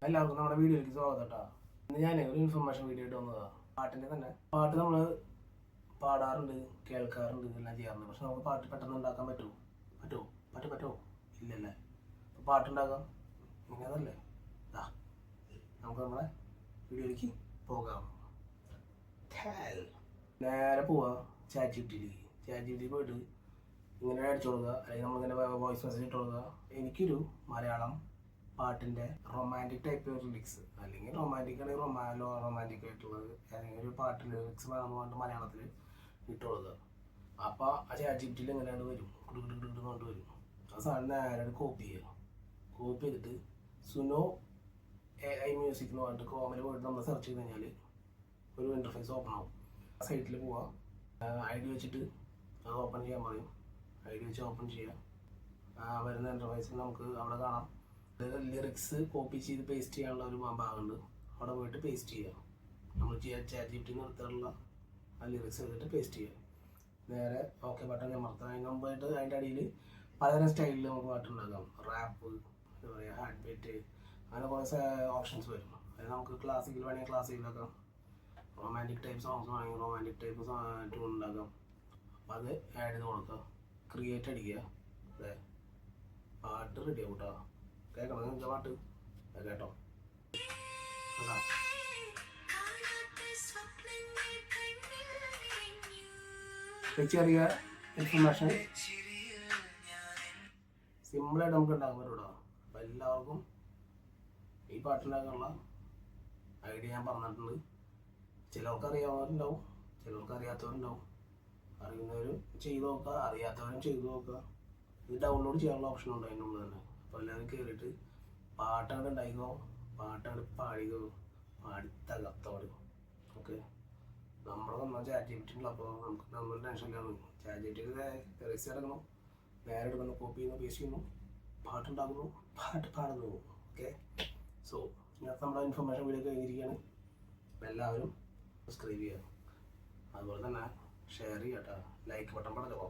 എല്ലാവർക്കും നമ്മുടെ വീഡിയോയിലേക്ക് സ്വാഗതം കേട്ടോ. ഇന്ന് ഞാൻ ഒരു ഇൻഫർമേഷൻ വീഡിയോ ഇട്ട് വന്നതാണ്. പാട്ടിൻ്റെ തന്നെ പാട്ട് നമ്മൾ പാടാറുണ്ട്, കേൾക്കാറുണ്ട്, എല്ലാം ചെയ്യാറുണ്ട്. പക്ഷെ നമുക്ക് പാട്ട് പെട്ടെന്ന് ഉണ്ടാക്കാൻ പറ്റുമോ ഇല്ലല്ലേ? അപ്പോൾ പാട്ടുണ്ടാക്കാം ഇങ്ങനെ അതല്ലേ? നമുക്ക് നമ്മുടെ വീഡിയോയിലേക്ക് പോകാം. നേരെ പോവാ ചാറ്റ് പോയിട്ട് ഇങ്ങനെ അടിച്ചു കൊടുക്കുക, അല്ലെങ്കിൽ നമ്മളിങ്ങനെ വോയിസ് മെസ്സേജ് ഇട്ട് കൊടുക്കുക. എനിക്കൊരു മലയാളം പാട്ടിൻ്റെ റൊമാൻറ്റിക് ടൈപ്പ് ലിറിക്സ്, അല്ലെങ്കിൽ റൊമാൻറ്റിക് ആണെങ്കിൽ റൊമാൻറ്റിക് ആയിട്ടുള്ളത് അല്ലെങ്കിൽ ഒരു പാട്ടിൻ്റെ ലിറിക്സ് വേണമെന്ന് മലയാളത്തിൽ ഇട്ട് കൊടുക്കുക. അപ്പോൾ ആ ചാറ്റ് ജി പി ടിയിൽ എങ്ങനെയാണ് വരും, കൊണ്ട് വരും. ആ സാധനം നേരെ കോപ്പി ചെയ്യുക. കോപ്പി ചെയ്തിട്ട് സുനോ AI മ്യൂസിക് എന്ന് പറഞ്ഞിട്ട് ക്രോമിൽ പോയിട്ട് നമ്മൾ സെർച്ച് ചെയ്ത് കഴിഞ്ഞാൽ ഒരു ഇൻ്റർഫേസ് ഓപ്പൺ ആവും. ആ സൈറ്റിൽ പോവുക, ID വെച്ചിട്ട് അത് ഓപ്പൺ ചെയ്യാൻ പറയും. ID വെച്ച് ഓപ്പൺ ചെയ്യുക. വരുന്ന ഇൻ്റർഫേസിൽ നമുക്ക് അവിടെ കാണാം ലിറിക്സ് കോപ്പി ചെയ്ത് പേസ്റ്റ് ചെയ്യാനുള്ള ഒരു ഭാഗമുണ്ട്. അവിടെ പോയിട്ട് പേസ്റ്റ് ചെയ്യുക. നമ്മൾ ചാറ്റ് ജി പി ടി നിർത്തിയുള്ള ആ ലിറിക്സ് എടുത്തിട്ട് പേസ്റ്റ് ചെയ്യുക. നേരെ ഓക്കെ ബട്ടൺ അമർത്താം. അതിന് മുമ്പായിട്ട് അതിൻ്റെ അടിയിൽ പലതരം സ്റ്റൈലിൽ നമുക്ക് പാട്ടുണ്ടാക്കാം. റാപ്പ്, എന്താ പറയുക, ഹാർട്ട് ബീറ്റ്, അങ്ങനെ കുറേ ഓപ്ഷൻസ് വരും. അത് നമുക്ക് ക്ലാസിക്കൽ വേണമെങ്കിൽ ക്ലാസിക്കലാക്കാം, റൊമാൻറ്റിക് ടൈപ്പ് സോങ്സ് വേണമെങ്കിൽ റൊമാൻറ്റിക് ടൈപ്പ് ട്യൂൺ ഉണ്ടാക്കാം. അപ്പം അത് ആഡ് ചെയ്ത് കൊടുക്കുക, ക്രിയേറ്റ് അടിക്കുക. അതെ, പാട്ട് റെഡി ആവും കേട്ടോ. കേൾക്കണം നിങ്ങൾക്ക് പാട്ട് കേട്ടോ. ചെറിയ ഇൻഫർമേഷൻ സിമ്പിളായിട്ട് നമുക്ക് ഉണ്ടാക്കാൻ പറ്റൂട്ടോ. അപ്പം എല്ലാവർക്കും ഈ പാട്ടുണ്ടാക്കാനുള്ള ഐഡിയ ഞാൻ പറഞ്ഞിട്ടുണ്ട്. ചിലർക്ക് അറിയാവുന്നവരുണ്ടാവും, ചിലർക്ക് അറിയാത്തവരുണ്ടാവും. അറിയുന്നവരും ചെയ്ത് നോക്കുക, അറിയാത്തവരും ചെയ്ത് നോക്കുക. ഇത് ഡൗൺലോഡ് ചെയ്യാനുള്ള ഓപ്ഷൻ ഉണ്ട് അതിനുള്ളിൽ തന്നെ. അപ്പോൾ എല്ലാവരും കയറിയിട്ട് പാട്ടാണ് ഉണ്ടായിക്കോ, പാട്ടാണ് പാടിക്കോ, പാടി തകർത്തോട്. ഓക്കെ, നമ്മുടെ നമ്മൾ ചാറ്റ് ജി പി ടി ഉള്ള, അപ്പോൾ നമുക്ക് നമ്മൾ ടെൻഷനിലാണ്. ചാറ്റ് ജി പി ടി റിക്സ് ഇറങ്ങണം, നേരെ എടുക്കുന്നു, കോപ്പി ചെയ്യുന്നു, പേസ്റ്റ് ചെയ്യുന്നു, പാട്ടുണ്ടാക്കുന്നു, പാട്ട് പാടുന്നു. ഓക്കെ, സോ ഇന്നത്തെ നമ്മുടെ ഇൻഫർമേഷൻ വീഡിയോ കഴിഞ്ഞിരിക്കുകയാണ്. അപ്പോൾ എല്ലാവരും സബ്സ്ക്രൈബ് ചെയ്യുക, അതുപോലെ തന്നെ ഷെയർ ചെയ്യുക കേട്ടോ. Like button പടച്ചോ.